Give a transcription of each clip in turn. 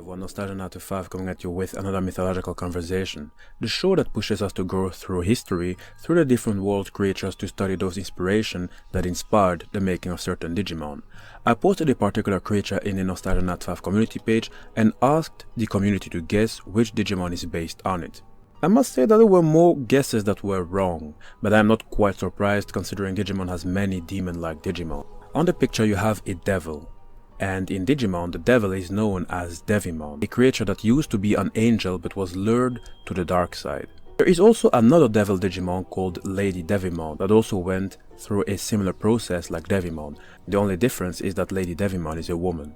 everyone, Nostalgia95 coming at you with another mythological conversation, the show that pushes us to go through history, through the different world creatures to study those inspiration that inspired the making of certain Digimon. I posted a particular creature in the Nostalgia95 community page and asked the community to guess which Digimon is based on it. I must say that there were more guesses that were wrong, but I am not quite surprised considering Digimon has many demon-like Digimon. On the picture you have a devil. And in Digimon, the devil is known as Devimon, a creature that used to be an angel but was lured to the dark side. There is also another devil Digimon called Lady Devimon that also went through a similar process like Devimon. The only difference is that Lady Devimon is a woman.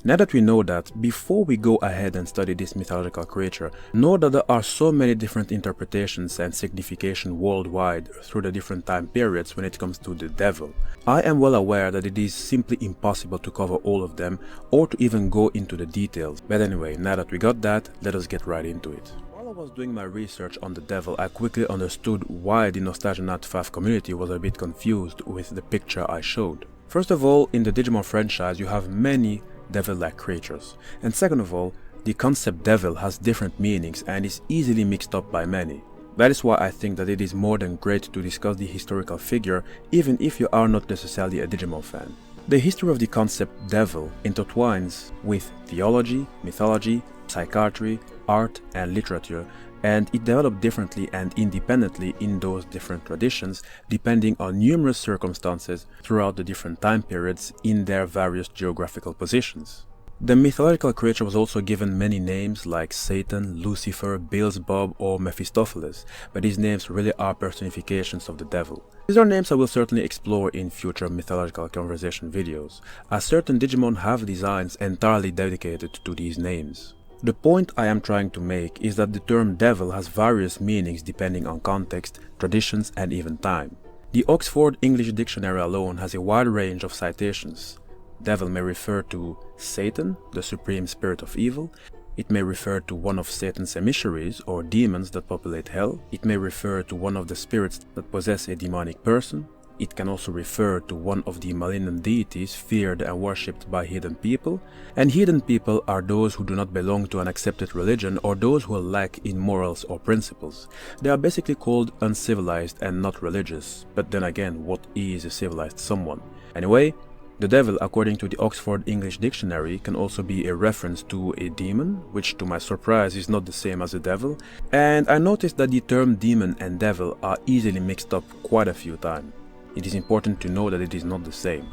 Now that we know that, before we go ahead and study this mythological creature, know that there are so many different interpretations and signification worldwide through the different time periods when it comes to the devil. I am well aware that it is simply impossible to cover all of them or to even go into the details. But anyway, now that we got that, let us get right into it. While I was doing my research on the devil, I quickly understood why the Nostalgia95 community was a bit confused with the picture I showed. First of all, in the Digimon franchise you have many devil-like creatures, and second of all, the concept devil has different meanings and is easily mixed up by many. That is why I think that it is more than great to discuss the historical figure even if you are not necessarily a Digimon fan. The history of the concept devil intertwines with theology, mythology, psychiatry, art and literature, and it developed differently and independently in those different traditions depending on numerous circumstances throughout the different time periods in their various geographical positions. The mythological creature was also given many names like Satan, Lucifer, Beelzebub or Mephistopheles, but these names really are personifications of the devil. These are names I will certainly explore in future mythological conversation videos, as certain Digimon have designs entirely dedicated to these names. The point I am trying to make is that the term devil has various meanings depending on context, traditions and even time. The Oxford English Dictionary alone has a wide range of citations. Devil may refer to Satan, the supreme spirit of evil. It may refer to one of Satan's emissaries or demons that populate hell. It may refer to one of the spirits that possess a demonic person. It can also refer to one of the malignant deities feared and worshipped by heathen people, and heathen people are those who do not belong to an accepted religion or those who lack in morals or principles. They are basically called uncivilized and not religious, but then again, what is a civilized someone? Anyway, the devil, according to the Oxford English Dictionary, can also be a reference to a demon, which to my surprise is not the same as a devil, and I noticed that the term demon and devil are easily mixed up quite a few times. It is important to know that it is not the same.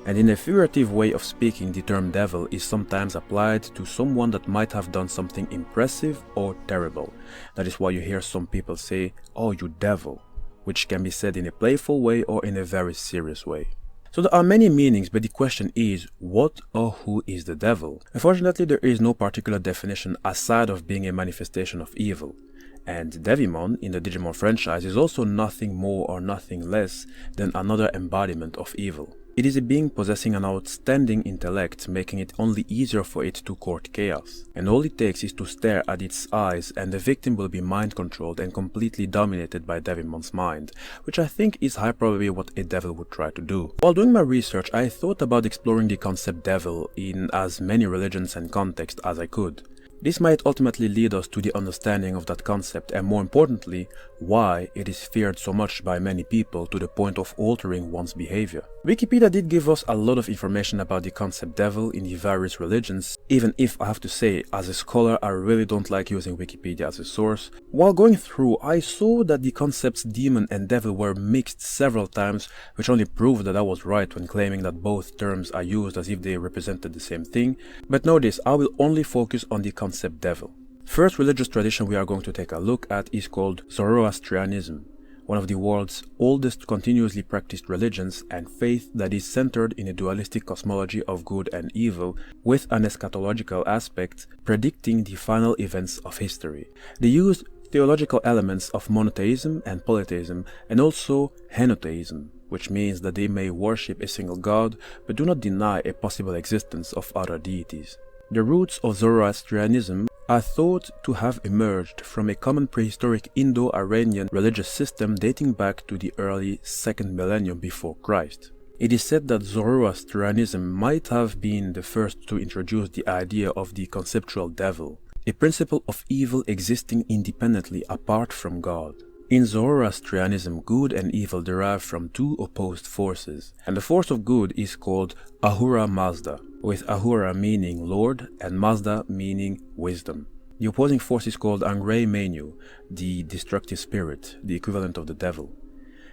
And in a figurative way of speaking, the term devil is sometimes applied to someone that might have done something impressive or terrible. That is why you hear some people say, "Oh, you devil," which can be said in a playful way or in a very serious way. So there are many meanings, but the question is, what or who is the devil? Unfortunately, there is no particular definition aside of being a manifestation of evil. And Devimon in the Digimon franchise is also nothing more or nothing less than another embodiment of evil. It is a being possessing an outstanding intellect, making it only easier for it to court chaos. And all it takes is to stare at its eyes and the victim will be mind controlled and completely dominated by Devimon's mind, which I think is high probably what a devil would try to do. While doing my research, I thought about exploring the concept devil in as many religions and contexts as I could. This might ultimately lead us to the understanding of that concept and, more importantly, why it is feared so much by many people to the point of altering one's behavior. Wikipedia did give us a lot of information about the concept devil in the various religions, even if I have to say, as a scholar, I really don't like using Wikipedia as a source. While going through, I saw that the concepts demon and devil were mixed several times, which only proved that I was right when claiming that both terms are used as if they represented the same thing. But notice, I will only focus on the concept devil. First religious tradition we are going to take a look at is called Zoroastrianism, one of the world's oldest continuously practiced religions and faith that is centered in a dualistic cosmology of good and evil with an eschatological aspect predicting the final events of history. They use theological elements of monotheism and polytheism and also henotheism, which means that they may worship a single god but do not deny a possible existence of other deities. The roots of Zoroastrianism are thought to have emerged from a common prehistoric Indo-Iranian religious system dating back to the early 2nd millennium before Christ. It is said that Zoroastrianism might have been the first to introduce the idea of the conceptual devil, a principle of evil existing independently apart from God. In Zoroastrianism, good and evil derive from two opposed forces, and the force of good is called Ahura Mazda, with Ahura meaning Lord and Mazda meaning wisdom. The opposing force is called Angray Menu, the destructive spirit, the equivalent of the devil.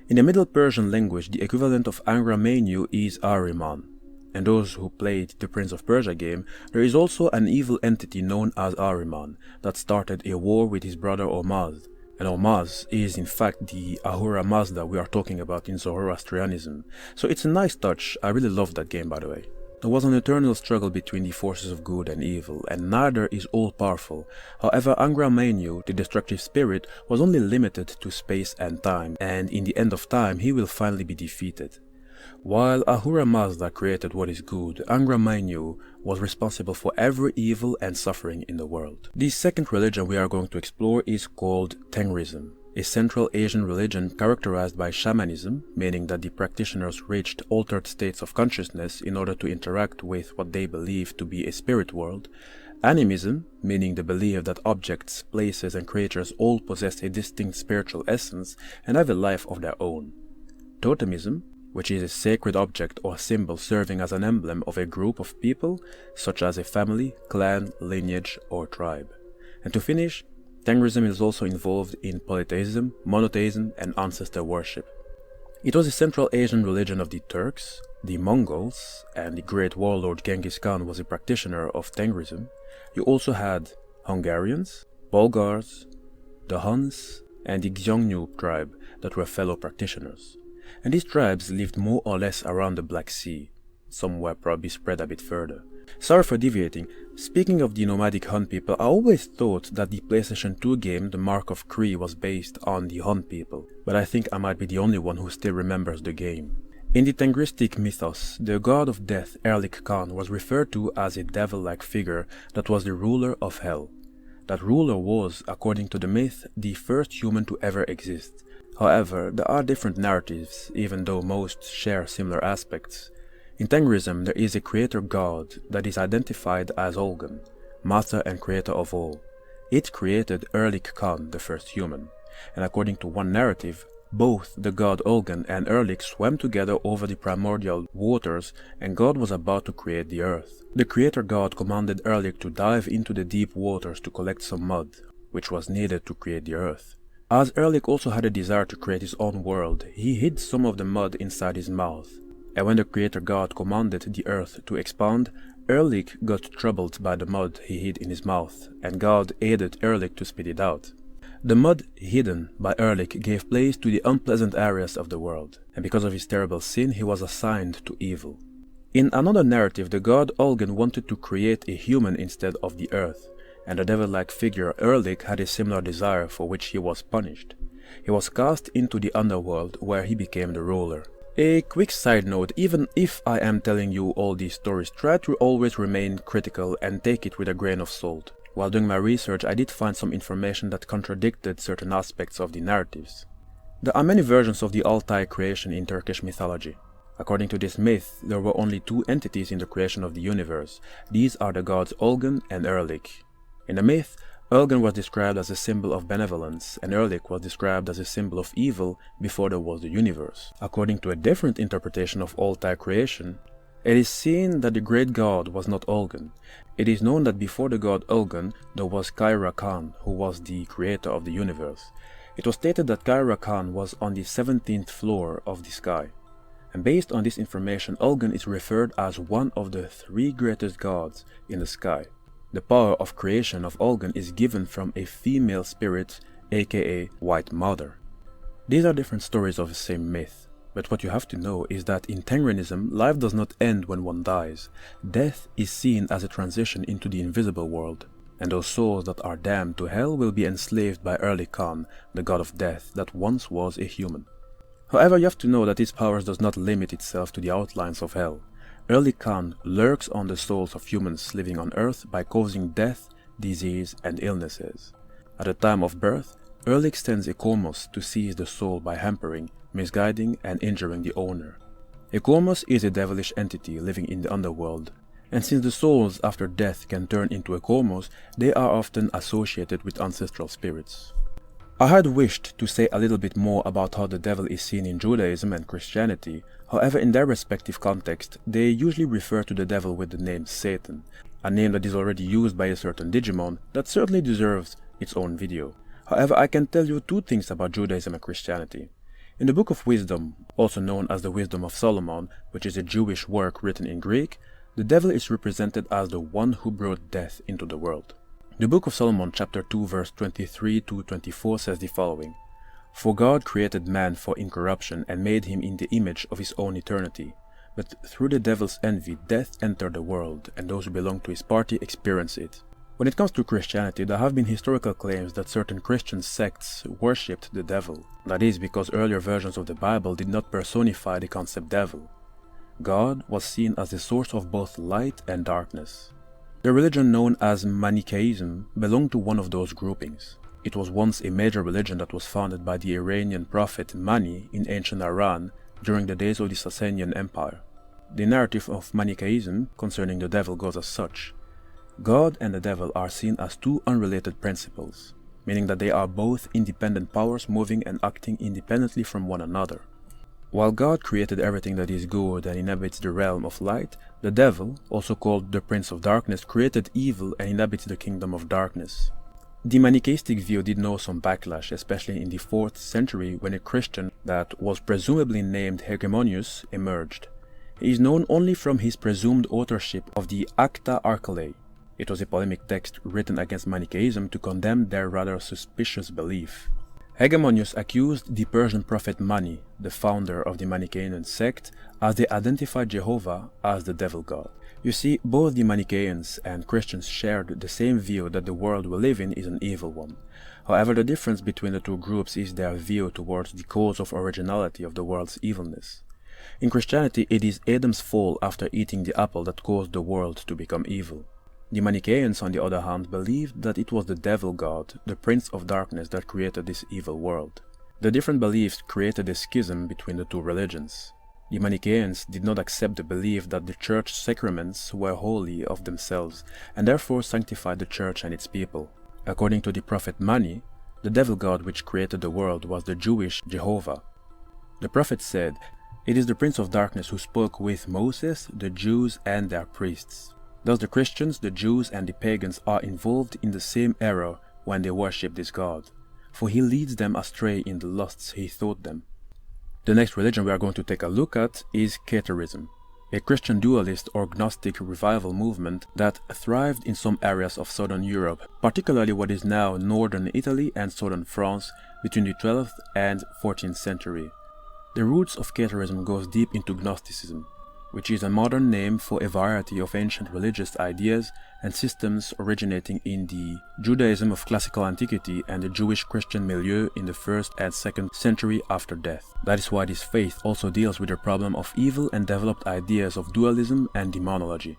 In the Middle Persian language, the equivalent of Angra Mainyu is Ahriman. And those who played the Prince of Persia game, there is also an evil entity known as Ahriman that started a war with his brother Ormazd. And Ormazd is in fact the Ahura Mazda we are talking about in Zoroastrianism. So it's a nice touch. I really loved that game, by the way. There was an eternal struggle between the forces of good and evil, and neither is all-powerful. However, Angra Mainyu, the destructive spirit, was only limited to space and time, and in the end of time he will finally be defeated. While Ahura Mazda created what is good, Angra Mainyu was responsible for every evil and suffering in the world. The second religion we are going to explore is called Tengrism, a Central Asian religion characterized by shamanism, meaning that the practitioners reached altered states of consciousness in order to interact with what they believe to be a spirit world, animism, meaning the belief that objects, places and creatures all possess a distinct spiritual essence and have a life of their own, totemism, which is a sacred object or symbol serving as an emblem of a group of people, such as a family, clan, lineage, or tribe. And to finish, Tengrism is also involved in polytheism, monotheism, and ancestor worship. It was a Central Asian religion of the Turks, the Mongols, and the great warlord Genghis Khan was a practitioner of Tengrism. You also had Hungarians, Bulgars, the Huns, and the Xiongnu tribe that were fellow practitioners. And these tribes lived more or less around the Black Sea. Some were probably spread a bit further. Sorry for deviating. Speaking of the nomadic Hun people, I always thought that the PlayStation 2 game The Mark of Kree was based on the Hun people, but I think I might be the only one who still remembers the game. In the Tengristic mythos, the god of death Erlik Khan was referred to as a devil-like figure that was the ruler of hell. That ruler was, according to the myth, the first human to ever exist. However, there are different narratives, even though most share similar aspects. In Tengrism, there is a creator god that is identified as Olgan, master and creator of all. It created Erlik Khan, the first human, and according to one narrative, both the god Olgan and Erlik swam together over the primordial waters, and God was about to create the earth. The creator god commanded Erlik to dive into the deep waters to collect some mud, which was needed to create the earth. As Erlik also had a desire to create his own world, he hid some of the mud inside his mouth. And when the creator god commanded the earth to expand, Erlik got troubled by the mud he hid in his mouth, and God aided Erlik to spit it out. The mud hidden by Erlik gave place to the unpleasant areas of the world, and because of his terrible sin he was assigned to evil. In another narrative, the god Olgan wanted to create a human instead of the earth, and the devil-like figure Erlik had a similar desire for which he was punished. He was cast into the underworld where he became the ruler. A quick side note, even if I am telling you all these stories, try to always remain critical and take it with a grain of salt. While doing my research, I did find some information that contradicted certain aspects of the narratives. There are many versions of the Altai creation in Turkish mythology. According to this myth, there were only two entities in the creation of the universe. These are the gods Olgan and Erlik. In the myth, Olgan was described as a symbol of benevolence, and Erlik was described as a symbol of evil before there was the universe. According to a different interpretation of Altai creation, it is seen that the great god was not Olgan. It is known that before the god Olgan, there was Kaira Khan, who was the creator of the universe. It was stated that Kaira Khan was on the 17th floor of the sky. And based on this information, Olgan is referred as one of the three greatest gods in the sky. The power of creation of Olgan is given from a female spirit, aka White Mother. These are different stories of the same myth, but what you have to know is that in Tengrism, life does not end when one dies. Death is seen as a transition into the invisible world, and those souls that are damned to hell will be enslaved by Erlik Khan, the god of death that once was a human. However, you have to know that his powers does not limit itself to the outlines of hell. Erlik Khan lurks on the souls of humans living on Earth by causing death, disease, and illnesses. At the time of birth, Erlik sends a Komos to seize the soul by hampering, misguiding, and injuring the owner. A Kormos is a devilish entity living in the underworld, and since the souls after death can turn into a Kormos, they are often associated with ancestral spirits. I had wished to say a little bit more about how the devil is seen in Judaism and Christianity. However, in their respective context, they usually refer to the devil with the name Satan, a name that is already used by a certain Digimon that certainly deserves its own video. However, I can tell you two things about Judaism and Christianity. In the Book of Wisdom, also known as the Wisdom of Solomon, which is a Jewish work written in Greek, the devil is represented as the one who brought death into the world. The Book of Solomon chapter 2 verse 23 to 24 says the following: For God created man for incorruption and made him in the image of his own eternity. But through the devil's envy, death entered the world, and those who belong to his party experience it. When it comes to Christianity, there have been historical claims that certain Christian sects worshipped the devil. That is because earlier versions of the Bible did not personify the concept devil. God was seen as the source of both light and darkness. The religion known as Manichaeism belonged to one of those groupings. It was once a major religion that was founded by the Iranian prophet Mani in ancient Iran during the days of the Sasanian Empire. The narrative of Manichaeism concerning the devil goes as such: God and the devil are seen as two unrelated principles, meaning that they are both independent powers moving and acting independently from one another. While God created everything that is good and inhabits the realm of light, the devil, also called the Prince of Darkness, created evil and inhabits the kingdom of darkness. The Manichaeistic view did know some backlash, especially in the 4th century when a Christian that was presumably named Hegemonius emerged. He is known only from his presumed authorship of the Acta Archelae. It was a polemic text written against Manichaeism to condemn their rather suspicious belief. Hegemonius accused the Persian prophet Mani, the founder of the Manichaean sect, as they identified Jehovah as the devil god. You see, both the Manichaeans and Christians shared the same view that the world we live in is an evil one. However, the difference between the two groups is their view towards the cause of originality of the world's evilness. In Christianity, it is Adam's fall after eating the apple that caused the world to become evil. The Manichaeans, on the other hand, believed that it was the devil god, the Prince of Darkness, that created this evil world. The different beliefs created a schism between the two religions. The Manichaeans did not accept the belief that the church sacraments were holy of themselves, and therefore sanctified the church and its people. According to the prophet Mani, the devil god which created the world was the Jewish Jehovah. The prophet said, "It is the Prince of Darkness who spoke with Moses, the Jews, and their priests." Thus the Christians, the Jews, and the pagans are involved in the same error when they worship this god, for he leads them astray in the lusts he taught them. The next religion we are going to take a look at is Catharism, a Christian dualist or Gnostic revival movement that thrived in some areas of southern Europe, particularly what is now northern Italy and southern France between the 12th and 14th century. The roots of Catharism goes deep into Gnosticism, which is a modern name for a variety of ancient religious ideas and systems originating in the Judaism of classical antiquity and the Jewish Christian milieu in the 1st and 2nd century after death. That is why this faith also deals with the problem of evil and developed ideas of dualism and demonology.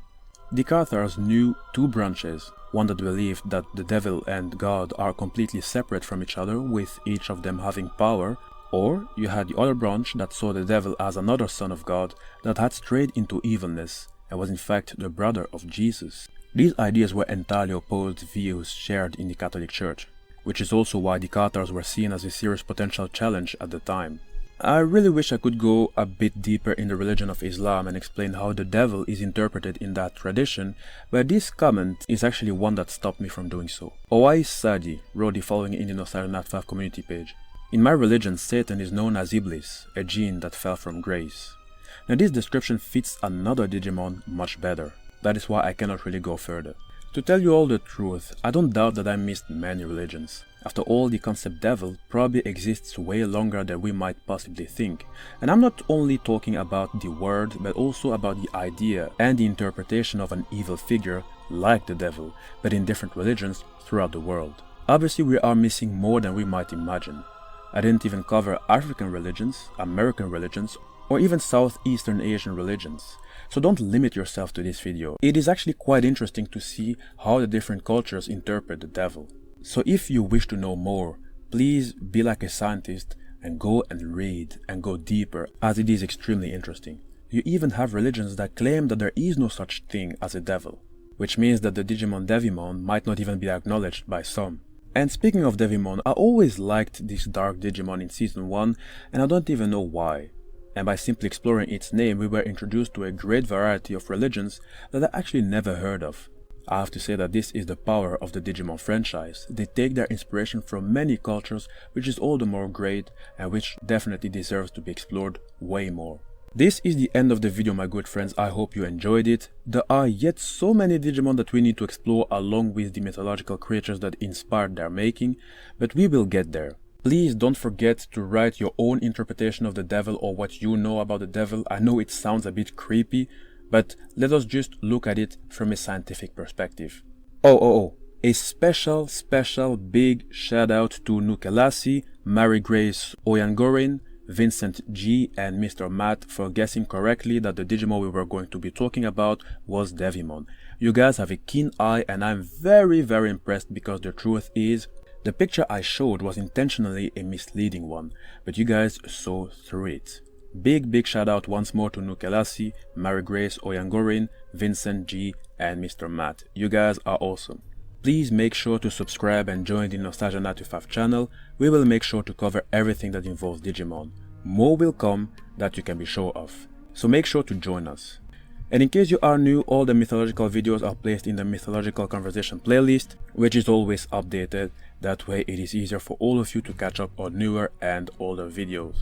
The Cathars knew two branches, one that believed that the devil and God are completely separate from each other, with each of them having power, or you had the other branch that saw the devil as another son of God that had strayed into evilness and was in fact the brother of Jesus. These ideas were entirely opposed views shared in the Catholic Church, which is also why the Cathars were seen as a serious potential challenge at the time. I really wish I could go a bit deeper in the religion of Islam and explain how the devil is interpreted in that tradition, but this comment is actually one that stopped me from doing so. Owais Sadi wrote the following in the Nostalgia Nat 5 community page: "In my religion, Satan is known as Iblis, a jinn that fell from grace." Now this description fits another Digimon much better. That is why I cannot really go further. To tell you all the truth, I don't doubt that I missed many religions. After all, the concept devil probably exists way longer than we might possibly think. And I'm not only talking about the word, but also about the idea and the interpretation of an evil figure like the devil, but in different religions throughout the world. Obviously, we are missing more than we might imagine. I didn't even cover African religions, American religions, or even Southeastern Asian religions. So don't limit yourself to this video. It is actually quite interesting to see how the different cultures interpret the devil. So if you wish to know more, please be like a scientist and go and read and go deeper, as it is extremely interesting. You even have religions that claim that there is no such thing as a devil, which means that the Digimon Devimon might not even be acknowledged by some. And speaking of Devimon, I always liked this dark Digimon in Season 1, and I don't even know why. And by simply exploring its name, we were introduced to a great variety of religions that I actually never heard of. I have to say that this is the power of the Digimon franchise. They take their inspiration from many cultures, which is all the more great and which definitely deserves to be explored way more. This is the end of the video, my good friends. I hope you enjoyed it. There are yet so many Digimon that we need to explore along with the mythological creatures that inspired their making, but we will get there. Please don't forget to write your own interpretation of the devil or what you know about the devil. I know it sounds a bit creepy, but let us just look at it from a scientific perspective. A special big shout out to Nukelasi, Mary Grace Oyangorin, Vincent G and Mr. Matt for guessing correctly that the Digimon we were going to be talking about was Devimon. You guys have a keen eye and I'm very impressed, because the truth is, the picture I showed was intentionally a misleading one, but you guys saw through it. Big shout out once more to Nukelasi, Mary Grace Oyangorin, Vincent G and Mr. Matt. You guys are awesome. Please make sure to subscribe and join the Nostalgia 95 channel. We will make sure to cover everything that involves Digimon. More will come, that you can be sure of. So make sure to join us. And in case you are new, all the mythological videos are placed in the Mythological Conversation playlist, which is always updated. That way it is easier for all of you to catch up on newer and older videos.